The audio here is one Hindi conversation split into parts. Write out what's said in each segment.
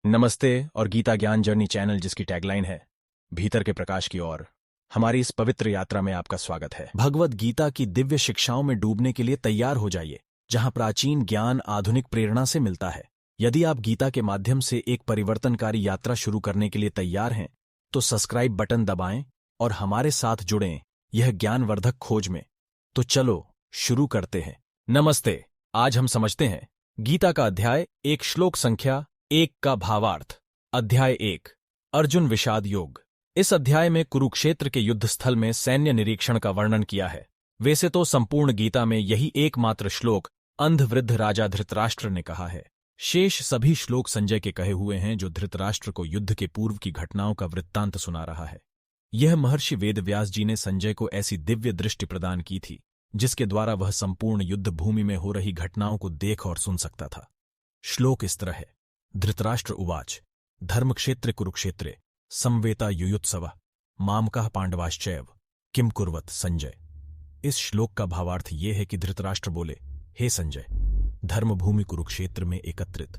नमस्ते और गीता ज्ञान जर्नी चैनल जिसकी टैगलाइन है भीतर के प्रकाश की ओर, हमारी इस पवित्र यात्रा में आपका स्वागत है। भगवद गीता की दिव्य शिक्षाओं में डूबने के लिए तैयार हो जाइए, जहां प्राचीन ज्ञान आधुनिक प्रेरणा से मिलता है। यदि आप गीता के माध्यम से एक परिवर्तनकारी यात्रा शुरू करने के लिए तैयार हैं, तो सब्सक्राइब बटन दबाएं और हमारे साथ जुड़ें यह ज्ञानवर्धक खोज में। तो चलो शुरू करते हैं। नमस्ते। आज हम समझते हैं गीता का अध्याय 1 श्लोक संख्या 1 का भावार्थ। अध्याय 1 अर्जुन विषाद योग। इस अध्याय में कुरुक्षेत्र के युद्ध स्थल में सैन्य निरीक्षण का वर्णन किया है। वैसे तो संपूर्ण गीता में यही एकमात्र श्लोक अंधवृद्ध राजा धृतराष्ट्र ने कहा है। शेष सभी श्लोक संजय के कहे हुए हैं, जो धृतराष्ट्र को युद्ध के पूर्व की घटनाओं का वृत्तांत सुना रहा है। यह महर्षि वेदव्यास जी ने संजय को ऐसी दिव्य दृष्टि प्रदान की थी, जिसके द्वारा वह संपूर्ण युद्ध भूमि में हो रही घटनाओं को देख और सुन सकता था। श्लोक इस तरह है। धृतराष्ट्र उवाच धर्मक्षेत्रे कुरुक्षेत्रे संवेता युयुत्सव मामकाः पांडवाश्चैव किम कुर्वत संजय। इस श्लोक का भावार्थ ये है कि धृतराष्ट्र बोले, हे संजय, धर्मभूमि कुरुक्षेत्र में एकत्रित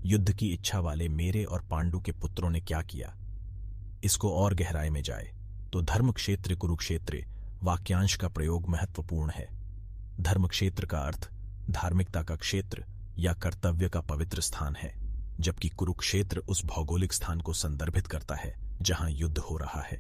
युद्ध की इच्छा वाले मेरे और पांडु के पुत्रों ने क्या किया। इसको और गहराई में जाए तो धर्मक्षेत्र कुरुक्षेत्रे वाक्यांश का प्रयोग महत्वपूर्ण है। धर्मक्षेत्र का अर्थ धार्मिकता का क्षेत्र या कर्तव्य का पवित्र स्थान है, जबकि कुरुक्षेत्र उस भौगोलिक स्थान को संदर्भित करता है जहां युद्ध हो रहा है।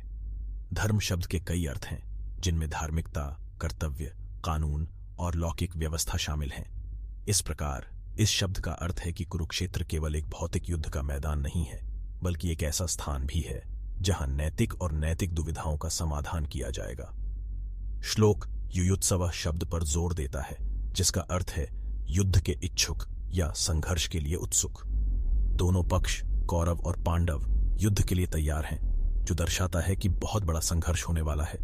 धर्म शब्द के कई अर्थ हैं, जिनमें धार्मिकता, कर्तव्य, कानून और लौकिक व्यवस्था शामिल हैं। इस प्रकार इस शब्द का अर्थ है कि कुरुक्षेत्र केवल एक भौतिक युद्ध का मैदान नहीं है, बल्कि एक ऐसा स्थान भी है जहां नैतिक और नैतिक दुविधाओं का समाधान किया जाएगा। श्लोक युयुत्सव शब्द पर जोर देता है, जिसका अर्थ है युद्ध के इच्छुक या संघर्ष के लिए उत्सुक। दोनों पक्ष कौरव और पांडव युद्ध के लिए तैयार हैं, जो दर्शाता है कि बहुत बड़ा संघर्ष होने वाला है।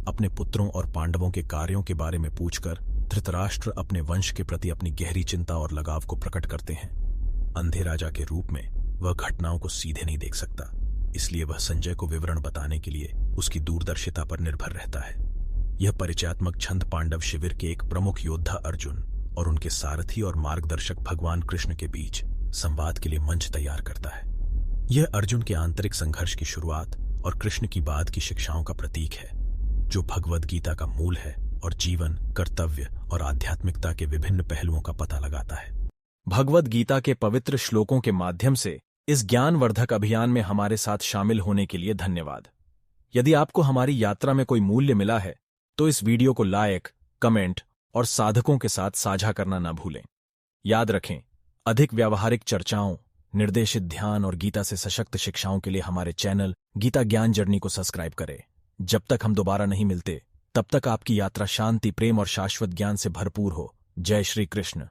अपने पुत्रों और पांडवों के कार्यों के बारे में पूछकर धृतराष्ट्र अपने वंश के प्रति अपनी गहरी चिंता और लगाव को प्रकट करते हैं। अंधे राजा के रूप में वह घटनाओं को सीधे नहीं देख सकता, इसलिए वह संजय को विवरण बताने के लिए उसकी दूरदर्शिता पर निर्भर रहता है। यह परिचयात्मक छंद पांडव शिविर के एक प्रमुख योद्धा अर्जुन और उनके सारथी और मार्गदर्शक भगवान कृष्ण के बीच संवाद के लिए मंच तैयार करता है। यह अर्जुन के आंतरिक संघर्ष की शुरुआत और कृष्ण की बाद की शिक्षाओं का प्रतीक है, जो भगवद गीता का मूल है और जीवन, कर्तव्य और आध्यात्मिकता के विभिन्न पहलुओं का पता लगाता है। भगवद गीता के पवित्र श्लोकों के माध्यम से इस ज्ञानवर्धक अभियान में हमारे साथ शामिल होने के लिए धन्यवाद। यदि आपको हमारी यात्रा में कोई मूल्य मिला है, तो इस वीडियो को लाइक, कमेंट और साधकों के साथ साझा करना न भूलें। याद रखें, अधिक व्यावहारिक चर्चाओं, निर्देशित ध्यान और गीता से सशक्त शिक्षाओं के लिए हमारे चैनल गीता ज्ञान जर्नी को सब्सक्राइब करें। जब तक हम दोबारा नहीं मिलते, तब तक आपकी यात्रा शांति, प्रेम और शाश्वत ज्ञान से भरपूर हो। जय श्री कृष्ण।